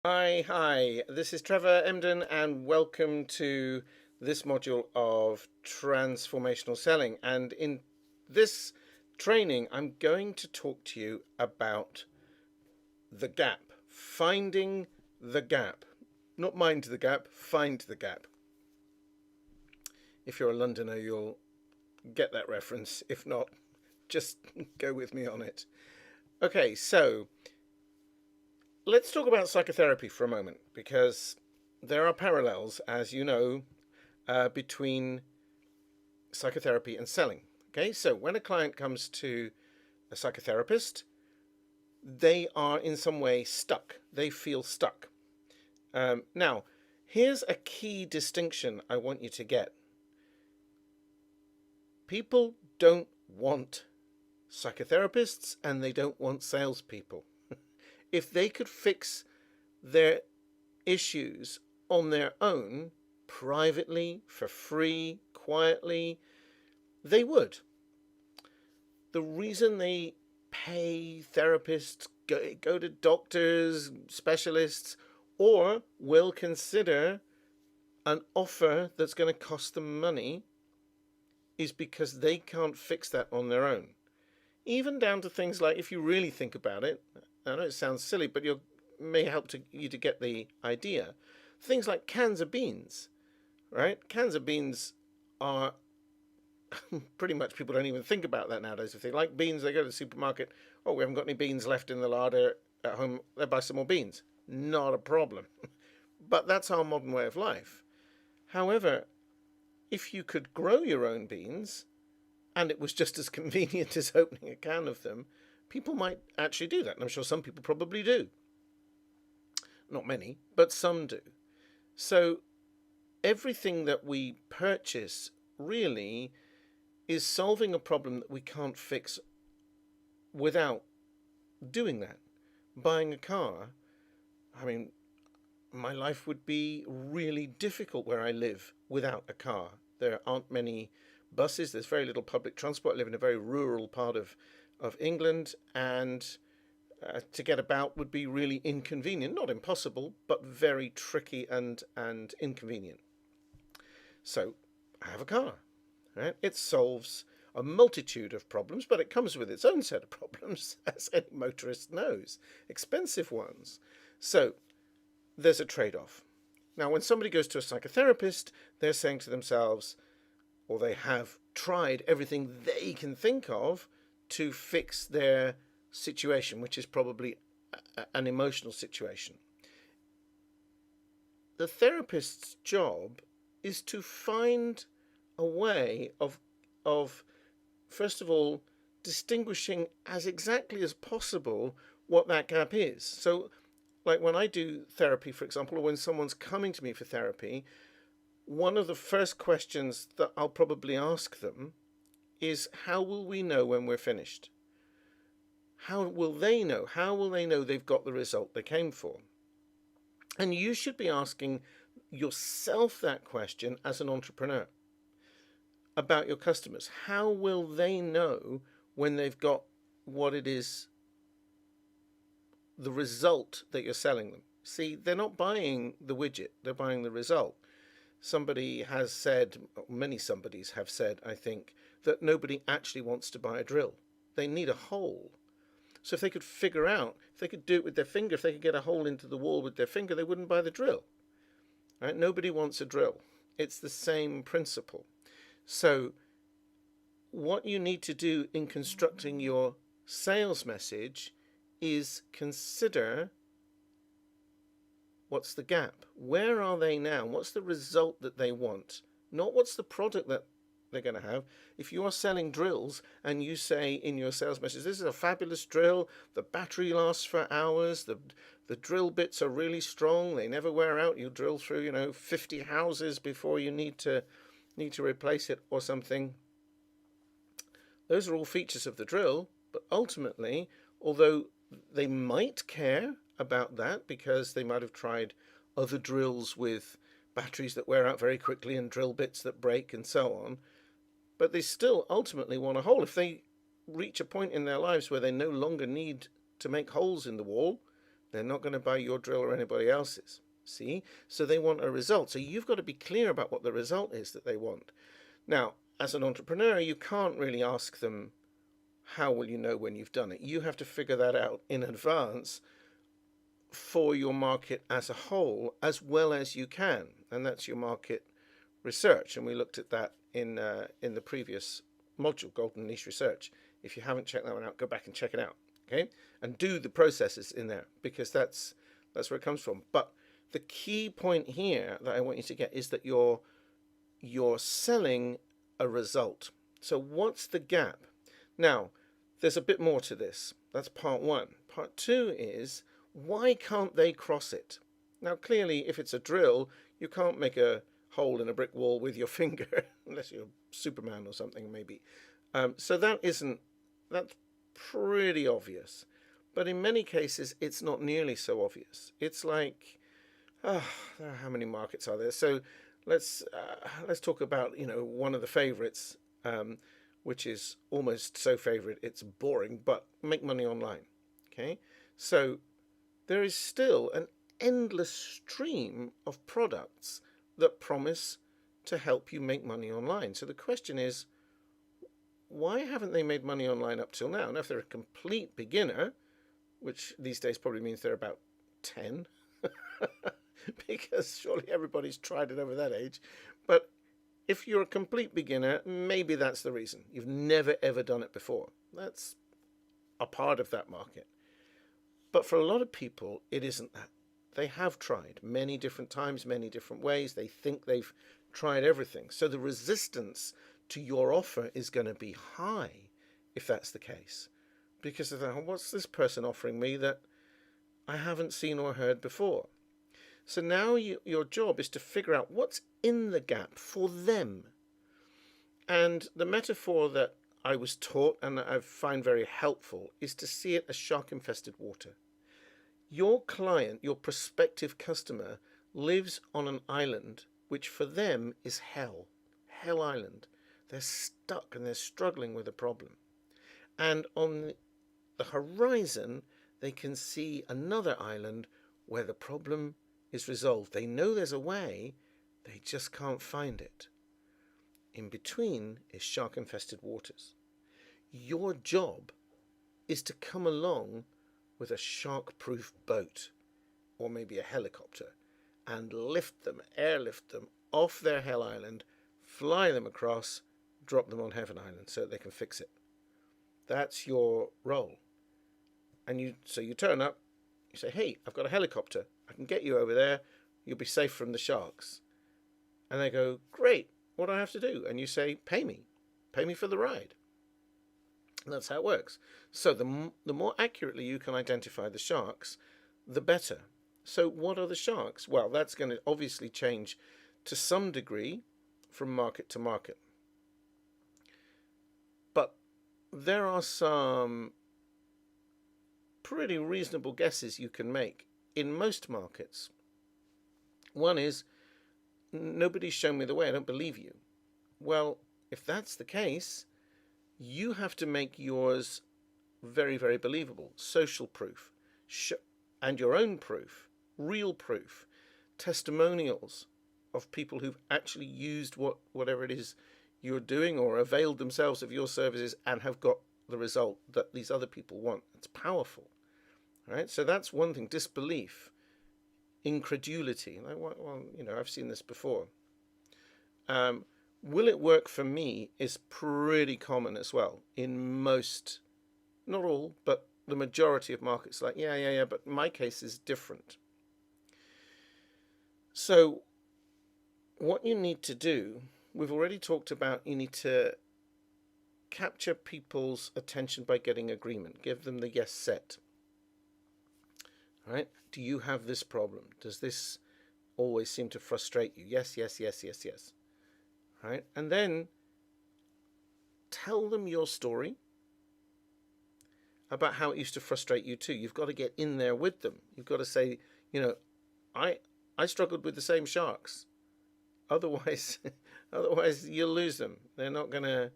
Hi, this is Trevor Emden, and welcome to this module of Transformational Selling. And in this training, I'm going to talk to you about the gap, finding the gap. Not mind the gap, find the gap. If you're a Londoner, you'll get that reference. If not, just go with me on it. Okay, so let's talk about psychotherapy for a moment, because there are parallels, as you know, between psychotherapy and selling. Okay, so when a client comes to a psychotherapist, they are in some way stuck. They feel stuck. Now, here's a key distinction I want you to get. People don't want psychotherapists and they don't want salespeople. If they could fix their issues on their own, privately, for free, quietly, they would. The reason they pay therapists, go to doctors, specialists, or will consider an offer that's going to cost them money is because they can't fix that on their own. Even down to things like, if you really think about it, I know it sounds silly, but it may help you to get the idea. Things like cans of beans, right? Cans of beans are pretty much, people don't even think about that nowadays. If they like beans, they go to the supermarket. Oh, we haven't got any beans left in the larder at home. They buy some more beans. Not a problem. But that's our modern way of life. However, if you could grow your own beans and it was just as convenient as opening a can of them, people might actually do that. And I'm sure some people probably do. Not many, but some do. So everything that we purchase really is solving a problem that we can't fix without doing that. Buying a car, I mean, my life would be really difficult where I live without a car. There aren't many buses, there's very little public transport. I live in a very rural part of England, and to get about would be really inconvenient. Not impossible, but very tricky and inconvenient. So I have a car. Right? It solves a multitude of problems, but it comes with its own set of problems, as any motorist knows, expensive ones. So there's a trade-off. Now, when somebody goes to a psychotherapist, they're saying to themselves, or they have tried everything they can think of to fix their situation, which is probably an emotional situation. The therapist's job is to find a way of first of all distinguishing as exactly as possible what that gap is. So like when I do therapy, for example, or when someone's coming to me for therapy, one of the first questions that I'll probably ask them is, how will we know when we're finished? How will they know? How will they know they've got the result they came for? And you should be asking yourself that question as an entrepreneur about your customers. How will they know when they've got what it is, the result that you're selling them? See, they're not buying the widget, they're buying the result. Somebody has said, many somebodies have said, I think, that nobody actually wants to buy a drill. They need a hole. So if they could figure out, if they could do it with their finger, if they could get a hole into the wall with their finger, they wouldn't buy the drill. Right? Nobody wants a drill. It's the same principle. So what you need to do in constructing your sales message is consider, what's the gap? Where are they now? What's the result that they want? Not what's the product that they're going to have. If you are selling drills and you say in your sales message, this is a fabulous drill, the battery lasts for hours, the drill bits are really strong, they never wear out, you drill through 50 houses before you need to replace it or something. Those are all features of the drill, but ultimately, although they might care about that because they might have tried other drills with batteries that wear out very quickly and drill bits that break and so on, but they still ultimately want a hole. If they reach a point in their lives where they no longer need to make holes in the wall, They're not going to buy your drill or anybody else's. See? So they want a result. So you've got to be clear about what the result is that they want. Now, as an entrepreneur, you can't really ask them, how will you know when you've done it? You have to figure that out in advance for your market as a whole, as well as you can. And that's your market research. And we looked at that in the previous module, Golden Niche Research. If you haven't checked that one out, go back and check it out. Okay? And do the processes in there, because that's where it comes from. But the key point here that I want you to get is that you're selling a result. So what's the gap? Now, there's a bit more to this. That's part one. Part two is, why can't they cross it? Now, clearly, if it's a drill, you can't make a hole in a brick wall with your finger, unless you're Superman or something, maybe. So that's pretty obvious. But in many cases, it's not nearly so obvious. It's like, how many markets are there? So let's talk about one of the favorites, which is almost so favorite it's boring, but make money online. Okay, so there is still an endless stream of products that promise to help you make money online. So the question is, why haven't they made money online up till now? Now, if they're a complete beginner, which these days probably means they're about 10, because surely everybody's tried it over that age. But if you're a complete beginner, maybe that's the reason. You've never ever done it before. That's a part of that market. But for a lot of people, it isn't that. They have tried many different times, many different ways. They think they've tried everything. So the resistance to your offer is going to be high if that's the case. Because they think, what's this person offering me that I haven't seen or heard before? So now your job is to figure out what's in the gap for them. And the metaphor that I was taught and that I find very helpful is to see it as shark-infested water. Your client, your prospective customer, lives on an island which for them is hell. Hell Island. They're stuck and they're struggling with a problem. And on the horizon, they can see another island where the problem is resolved. They know there's a way, they just can't find it. In between is shark-infested waters. Your job is to come along with a shark-proof boat, or maybe a helicopter, and lift them, airlift them off their hell island, fly them across, drop them on Heaven Island so that they can fix it. That's your role. And you turn up, you say, hey, I've got a helicopter. I can get you over there. You'll be safe from the sharks. And they go, great, what do I have to do? And you say, pay me. Pay me for the ride. And that's how it works. So the more accurately you can identify the sharks, the better. So what are the sharks? Well, that's going to obviously change to some degree from market to market. But there are some pretty reasonable guesses you can make in most markets. One is, nobody's shown me the way, I don't believe you. Well, if that's the case, you have to make yours very, very believable. Social proof, and your own proof, real proof, testimonials of people who've actually used whatever it is you're doing or availed themselves of your services and have got the result that these other people want. It's powerful. Right? So that's one thing. Disbelief, incredulity. Well, I've seen this before. Will it work for me is pretty common as well in most, not all, but the majority of markets. Like, yeah, but my case is different. So what you need to do, we've already talked about, you need to capture people's attention by getting agreement. Give them the yes set. Right? Do you have this problem? Does this always seem to frustrate you? Yes. Right? And then tell them your story about how it used to frustrate you too. You've got to get in there with them. You've got to say, I struggled with the same sharks. Otherwise you'll lose them. They're not gonna.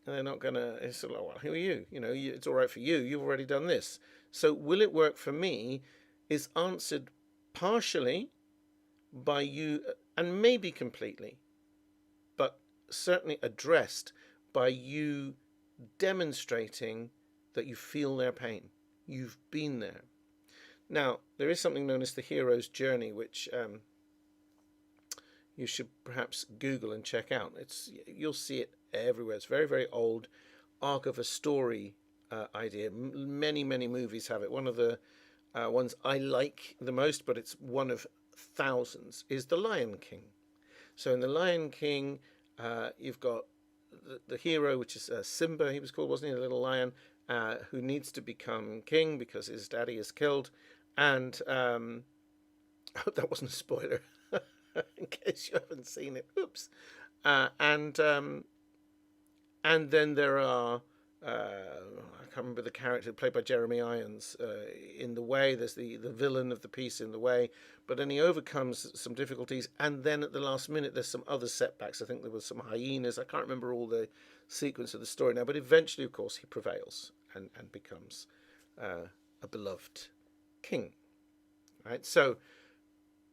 It's like, well, who are you? It's all right for you. You've already done this. So will it work for me? is answered partially by you, and maybe completely, but certainly addressed by you demonstrating that you feel their pain. You've been there. Now, there is something known as the hero's journey, which you should perhaps Google and check out. You'll see it everywhere. It's very, very old arc of a story idea. Many, many movies have it. One of the ones I like the most, but it's one of thousands, is The Lion King. So in The Lion King, you've got the hero, which is Simba, he was called, wasn't he? The little lion, who needs to become king because his daddy is killed. And I hope that wasn't a spoiler in case you haven't seen it. Oops. And then there are, I can't remember the character played by Jeremy Irons, in the way. There's the villain of the piece in the way, but then he overcomes some difficulties, and then at the last minute there's some other setbacks. I think there was some hyenas. I can't remember all the sequence of the story now, but eventually, of course, he prevails and becomes a beloved king. Right? So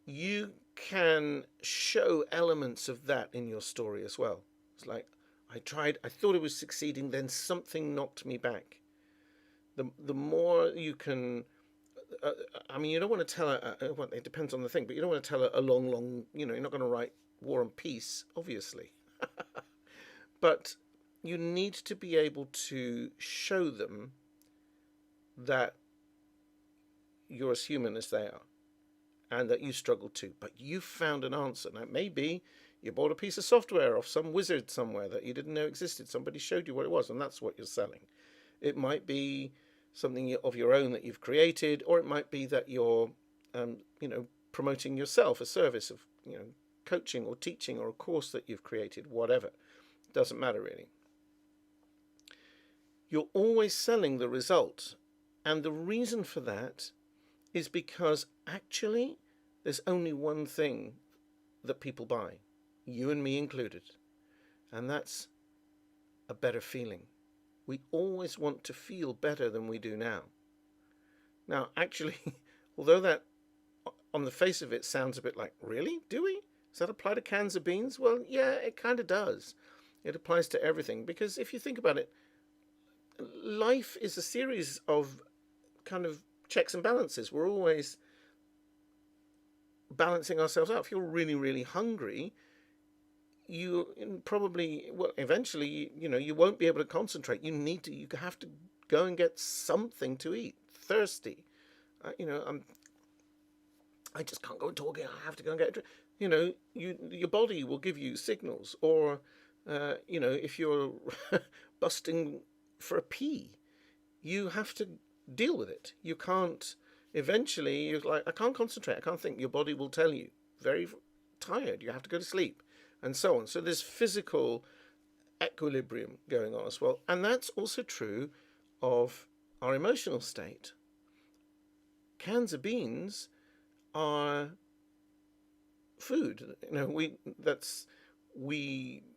you can show elements of that in your story as well. It's like, I thought it was succeeding, then something knocked me back. The more you can, I mean, you don't want to tell well, it depends on the thing, but you don't want to tell a long, you're not going to write War and Peace, obviously. But you need to be able to show them that you're as human as they are, and that you struggle too, but you found an answer. Now, maybe you bought a piece of software off some wizard somewhere that you didn't know existed. Somebody showed you what it was, and that's what you're selling. It might be something of your own that you've created, or it might be that you're, promoting yourself, a service of, coaching or teaching or a course that you've created, whatever. It doesn't matter really. You're always selling the result. And the reason for that is because actually there's only one thing that people buy, you and me included, and that's a better feeling. We always want to feel better than we do now. Now, actually, although that on the face of it sounds a bit like, really? Do we? Does that apply to cans of beans? Well, yeah, it kind of does. It applies to everything, because if you think about it, life is a series of kind of checks and balances. We're always balancing ourselves out. If you're really, really hungry, you probably, well, eventually, you won't be able to concentrate. You have to go and get something to eat. Thirsty, I just can't go talking. I have to go and get a drink. Your body will give you signals, or if you're busting for a pee, you have to deal with it. You can't. Eventually, you're like, I can't concentrate. I can't think. Your body will tell you, very tired. You have to go to sleep, and so on. So there's physical equilibrium going on as well, and that's also true of our emotional state. Cans of beans are food.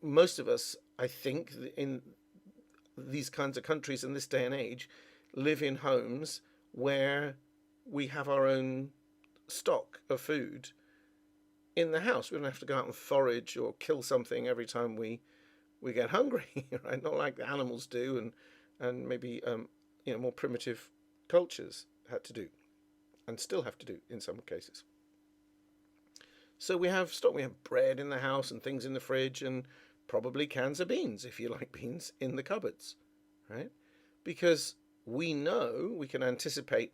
Most of us, I think, in these kinds of countries in this day and age, live in homes where we have our own stock of food in the house. We don't have to go out and forage or kill something every time we get hungry, right? Not like the animals do, and maybe more primitive cultures had to do, and still have to do in some cases. So we have stock. We have bread in the house and things in the fridge, and probably cans of beans, if you like beans, in the cupboards, right? Because we know, we can anticipate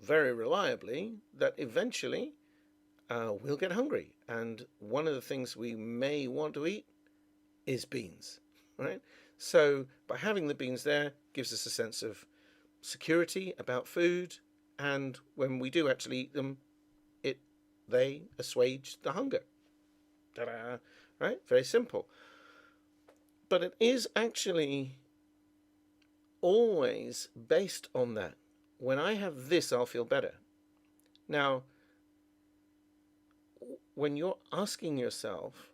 very reliably that eventually we'll get hungry, and one of the things we may want to eat is beans, right? So by having the beans there gives us a sense of security about food, and when we do actually eat them, they assuage the hunger. Ta-da! Right? Very simple. But it is actually always based on that. When I have this, I'll feel better. Now, when you're asking yourself,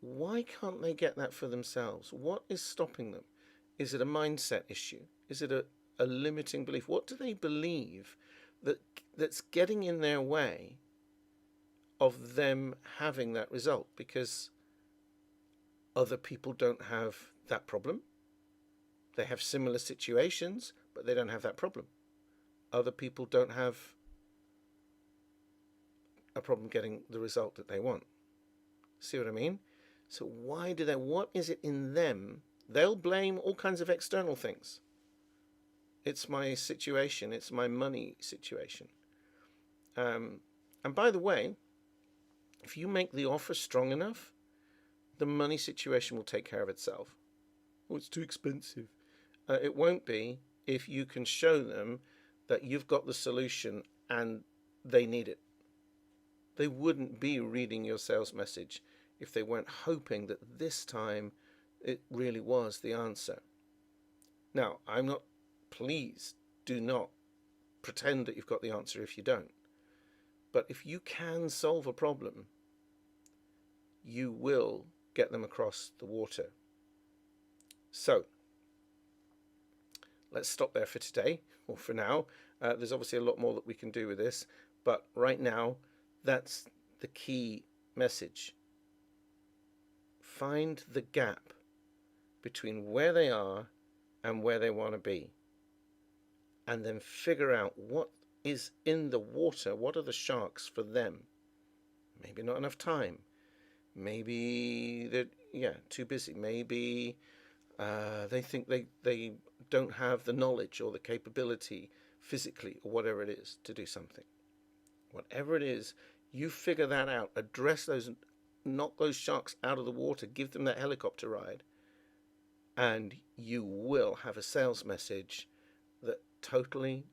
why can't they get that for themselves? What is stopping them? Is it a mindset issue? Is it a limiting belief? What do they believe that's getting in their way of them having that result, because other people don't have that problem. They have similar situations, but they don't have that problem. Other people don't have a problem getting the result that they want. See what I mean? So why do they, what is it in them? They'll blame all kinds of external things. It's my situation, it's my money situation. And by the way, if you make the offer strong enough, the money situation will take care of itself. Oh, it's too expensive. It won't be if you can show them that you've got the solution and they need it. They wouldn't be reading your sales message if they weren't hoping that this time it really was the answer. Now, please do not pretend that you've got the answer if you don't. But if you can solve a problem, you will get them across the water. So, let's stop there for today, or for now. There's obviously a lot more that we can do with this, but right now, that's the key message. Find the gap between where they are and where they want to be, and then figure out what is in the water. What are the sharks for them? Maybe not enough time. Maybe they're too busy. Maybe they think they don't have the knowledge or the capability physically or whatever it is to do something. Whatever it is, you figure that out. Address those, knock those sharks out of the water, give them that helicopter ride, and you will have a sales message that totally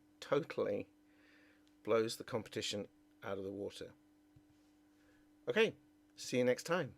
blows the competition out of the water. Okay, see you next time.